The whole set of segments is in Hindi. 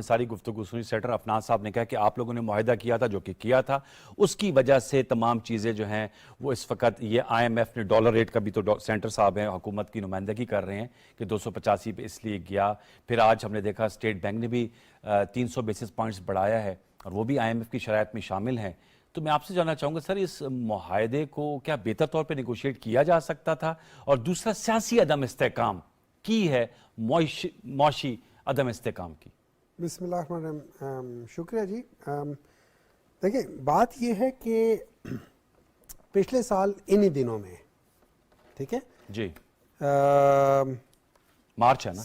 आपने सारी गुफ्तगू सुनी। सेनेटर अफनान साहब ने कहा कि आप लोगों ने मुआहिदा किया था, जो कि किया था, उसकी वजह से तमाम चीज़ें जो हैं वो इस वक्त ये IMF ने डॉलर रेट का भी, तो सेनेटर साहब हैं हुकूमत की नुमाइंदगी कर रहे हैं कि 285 पे इसलिए गया। फिर आज हमने देखा स्टेट बैंक ने भी 300 बेसिस पॉइंट्स बढ़ाया है और वो भी IMF की शराइत में शामिल हैं। तो मैं आपसे जानना चाहूँगा सर, इस मुआहदे को क्या बेहतर तौर पर निगोशिएट किया जा सकता था? और दूसरा, सियासी अदम इस्तेहकाम की है, मौशी अदम इस्तेहकाम की। बिस्मिल्लाह, शुक्रिया जी। देखिए, बात यह है कि पिछले साल इन्हीं दिनों में, ठीक है जी, मार्च है ना,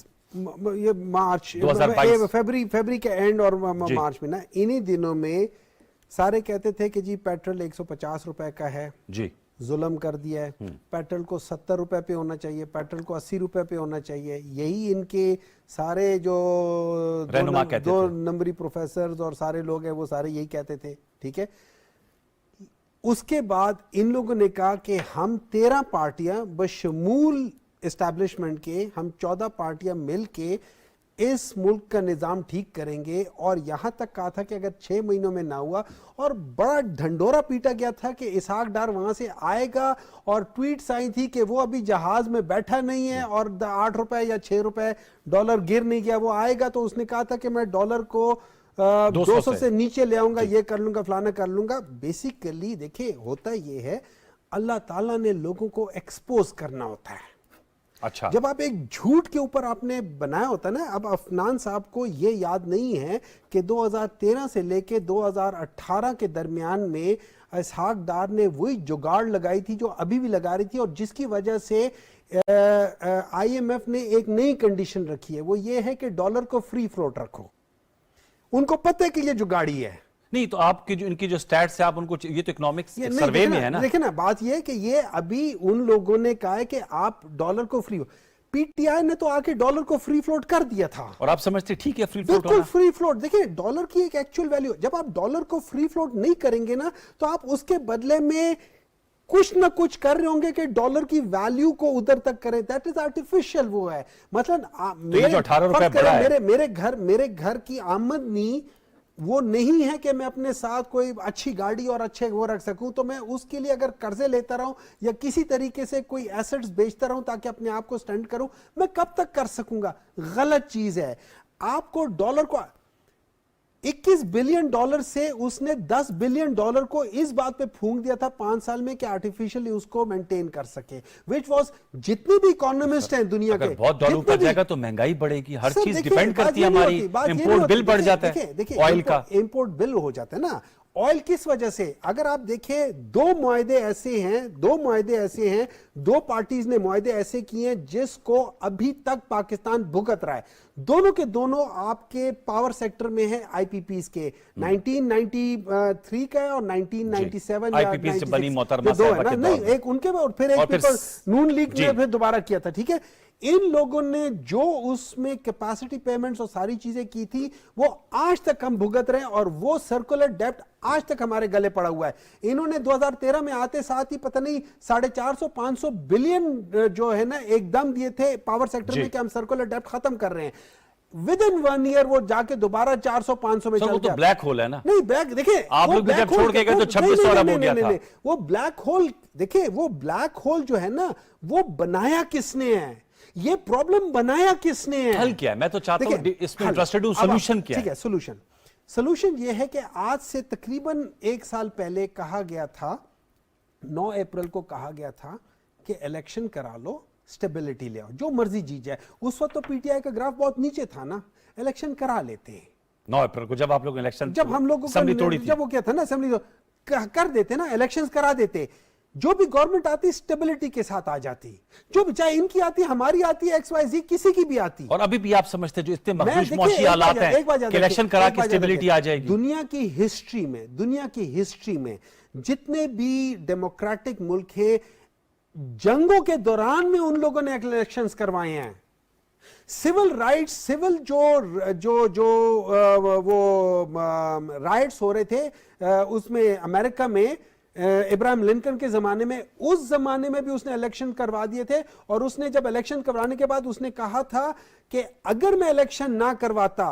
ये मार्च 2022, फरवरी के एंड और मार्च में ना, इन्हीं दिनों में सारे कहते थे कि जी पेट्रोल 150 रुपए का है जी, जुल्म कर दिया है, पेट्रोल को 70 रुपए पे होना चाहिए, पेट्रोल को 80 रुपए पे होना चाहिए। यही इनके सारे जो दो नंबरी प्रोफेसर और सारे लोग हैं वो सारे यही कहते थे, ठीक है। उसके बाद इन लोगों ने कहा कि हम 13 पार्टियां बशमूल एस्टैब्लिशमेंट के, हम 14 पार्टियां मिल के इस मुल्क का निज़ाम ठीक करेंगे। और यहां तक कहा था कि अगर 6 महीनों में ना हुआ, और बड़ा ढंडोरा पीटा गया था कि इसहाक डार वहां से आएगा, और ट्वीट्स आई थी कि वो अभी जहाज में बैठा नहीं है और 8 रुपए या 6 रुपए डॉलर गिर नहीं गया, वो आएगा। तो उसने कहा था कि मैं डॉलर को 200 से नीचे ले आऊंगा, ये कर लूंगा, फलाना कर लूंगा। बेसिकली देखिए, होता ये है, अल्लाह ताला ने लोगों को एक्सपोज करना होता है। अच्छा, जब आप एक झूठ के ऊपर आपने बनाया होता है ना, अब अफनान साहब को ये याद नहीं है कि 2013 से लेके 2018 के दरमियान में इसहाक डार ने वही जुगाड़ लगाई थी जो अभी भी लगा रही थी, और जिसकी वजह से IMF ने एक नई कंडीशन रखी है। वो ये है कि डॉलर को फ्री फ्लोट रखो। उनको पता है कि ये जुगाड़ी है। नहीं तो आपकी जो इनकी जो स्टैट्स है, आप उनको, ये तो इकोनॉमिक्स सर्वे में है ना। देखिए ना, बात ये है कि ये अभी उन लोगों ने कहा है कि आप डॉलर को फ्री, PTI ने तो आके डॉलर को फ्री फ्लोट कर दिया था। और आप समझते ठीक है फ्री फ्लोट, बिल्कुल फ्री फ्लोट। देखिए, डॉलर की एक एक्चुअल वैल्यू, जब आप डॉलर को फ्री फ्लोट नहीं करेंगे ना, तो आप उसके बदले में कुछ ना कुछ कर रहे होंगे कि डॉलर की वैल्यू को उधर तक करें। That is artificial. वो है मतलब मेरे घर की आमदनी वो नहीं है कि मैं अपने साथ कोई अच्छी गाड़ी और अच्छे वो रख सकूं, तो मैं उसके लिए अगर कर्जे लेता रहूं या किसी तरीके से कोई एसेट्स बेचता रहूं ताकि अपने आप को स्टैंड करूं, मैं कब तक कर सकूंगा? गलत चीज है। आपको डॉलर को 21 बिलियन डॉलर से उसने 10 बिलियन डॉलर को इस बात पे फूंक दिया था 5 साल में कि आर्टिफिशियली उसको मेंटेन कर सके, विच वाज, जितने भी इकोनॉमिस्ट हैं दुनिया के, बहुत डॉलर ऊपर जाएगा तो महंगाई बढ़ेगी, हर चीज डिपेंड करती है हमारी, इंपोर्ट बिल बढ़ जाता है, देखिए ऑयल का इंपोर्ट बिल हो जाता है ना। ऑयल किस वजह से? अगर आप देखें, दो मुआहदे ऐसे हैं, दो पार्टीज ने मुआहदे ऐसे किए हैं जिसको अभी तक पाकिस्तान भुगत रहा है। दोनों के दोनों आपके पावर सेक्टर में है, IPPs के। 1993 का है और 1997 IPPs से बनी मोहतरमा दो है ना, नहीं एक उनके और फिर एक नून लीग ने फिर दोबारा किया था, ठीक है। इन लोगों ने जो उसमें कैपेसिटी पेमेंट्स और सारी चीजें की थी, वो आज तक हम भुगत रहे हैं, और वो सर्कुलर डेब्ट आज तक हमारे गले पड़ा हुआ है। इन्होंने 2013 में आते साथ ही पता नहीं 450-500 बिलियन जो है ना एकदम दिए थे पावर सेक्टर में कि हम सर्कुलर डेब्ट खत्म कर रहे हैं। विद इन 1 ईयर वो जाके दोबारा 400-500 में चल गया। तो ब्लैक होल है ना। नहीं, ब्लैक, देखिए आप लोग जब छोड़ के गए तो 2600 अरब हो गया था। वो ब्लैक होल, देखिए वो ब्लैक होल जो है ना, वो बनाया किसने है? ये प्रॉब्लम बनाया किसने है? हल क्या है? मैं तो चाहता हूं इसमें इंटरेस्टेड हूं, सॉल्यूशन क्या है? ठीक है, सॉल्यूशन ये है कि आज से तकरीबन 1 साल पहले कहा गया था, 9 अप्रैल को कहा गया था कि इलेक्शन करा लो, स्टेबिलिटी ले आओ, जो मर्जी जीत जाए। उस वक्त तो PTI का ग्राफ बहुत नीचे था ना, इलेक्शन करा लेते हैं 9 अप्रैल को, जब आप लोग इलेक्शन, जब हम लोगों को जब वो क्या था ना, असेंबली कर देते ना, इलेक्शंस करा देते, जो भी गवर्नमेंट आती स्टेबिलिटी के साथ आ जाती, जो चाहे इनकी आती, हमारी आती, XYZ किसी की भी आती। और अभी भी आप समझते जो इतने मखदूश मौशी हालात हैं कि इलेक्शन करा के स्टेबिलिटी आ जाएगी? दुनिया की हिस्ट्री में जितने भी डेमोक्रेटिक मुल्क हैं, जंगों के दौरान में उन लोगों ने इलेक्शंस करवाए हैं। सिविल राइट्स, सिविल जो वो राइट्स हो रहे थे उसमें अमेरिका में इब्राहिम लिंकन के जमाने में, उस जमाने में भी उसने इलेक्शन करवा दिए थे। और उसने जब इलेक्शन करवाने के बाद उसने कहा था कि अगर मैं इलेक्शन ना करवाता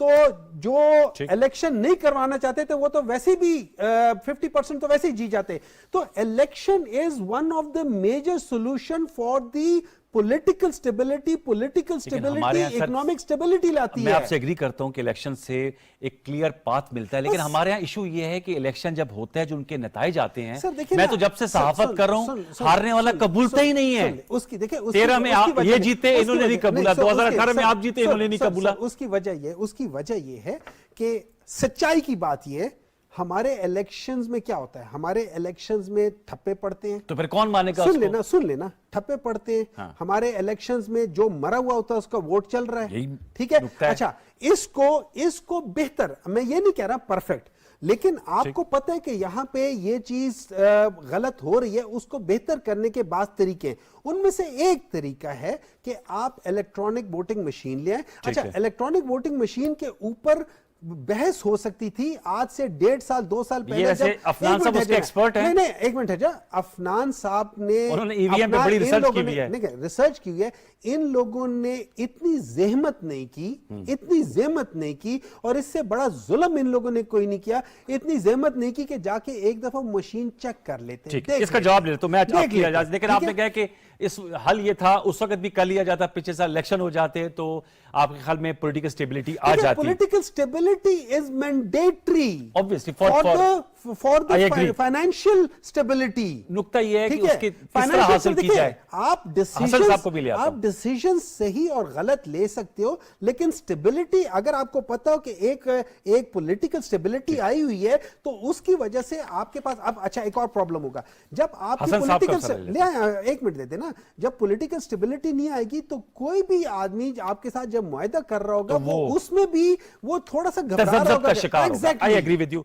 तो जो इलेक्शन नहीं करवाना चाहते थे वो तो वैसे भी 50% तो वैसे ही जी जाते। तो election is one of the major solution for the political stability, economic stability लाती है। मैं आपसे एग्री करता हूं कि इलेक्शन से एक क्लियर पाथ मिलता है, लेकिन हमारे यहाँ इशू ये है कि इलेक्शन जब होता है जो उनके नतीजे आते हैं, मैं तो जब से सहाफत कर रहा हूं हारने वाला कबूलता ही नहीं है। उसकी देखिए 13 में ये जीते इन्होंने नहीं कबूला, 2018 में आप जीते इन्होंने नहीं कबूला। उसकी वजह ये है कि सच्चाई की बात ये है, हमारे इलेक्शंस में क्या होता है, हमारे इलेक्शंस में ठप्पे पड़ते हैं। तो फिर कौन मानेगा? सुन लेना ठप्पे पड़ते हैं। हाँ। हमारे इलेक्शंस में जो मरा हुआ होता है उसका वोट चल रहा है, ठीक है। अच्छा, इसको बेहतर, मैं ये नहीं कह रहा परफेक्ट, लेकिन आपको पता है कि यहां पे ये चीज गलत हो रही है, उसको बेहतर करने के बाद तरीके हैं। उनमें से एक तरीका है कि आप इलेक्ट्रॉनिक वोटिंग मशीन ले आए। अच्छा, इलेक्ट्रॉनिक वोटिंग मशीन के ऊपर बहस हो सकती थी आज से 1.5 साल 2 साल पहले, जब अफनान साहब उसके एक्सपर्ट हैं। नहीं, एक मिनट है जा, अफनान साहब ने उन्होंने ईवीएम पे बड़ी रिसर्च की हुई है। रिसर्च की हुई है। इन लोगों ने इतनी ज़हमत नहीं की और इससे बड़ा जुल्म इन लोगों ने कोई नहीं किया, इतनी ज़हमत नहीं की कि जाके एक दफा मशीन चेक कर लेते। इसका जवाब ले तो मैं लेकिन आपने कहा कि इस हल ये था उस वक्त भी कर लिया जाता, पिछले साल इलेक्शन हो जाते तो आपके ख्याल में पॉलिटिकल स्टेबिलिटी आ जाती। Political stability is mandatory obviously for the financial stability. नुकता ये है कि उसकी किस तरह हासिल की जाए। आप डिसीजन सही और गलत ले सकते हो, लेकिन स्टेबिलिटी, अगर आपको पता हो कि एक पॉलिटिकल स्टेबिलिटी आई हुई है तो उसकी वजह से आपके पास अब अच्छा एक और प्रॉब्लम होगा। जब आप पॉलिटिकल एक मिनट देते ना, जब पॉलिटिकल स्टेबिलिटी नहीं आएगी तो कोई भी आदमी आपके साथ जब मुआहदा कर रहा होगा तो वो उसमें भी वो थोड़ा सा घबरा रहा होगा। I agree with you.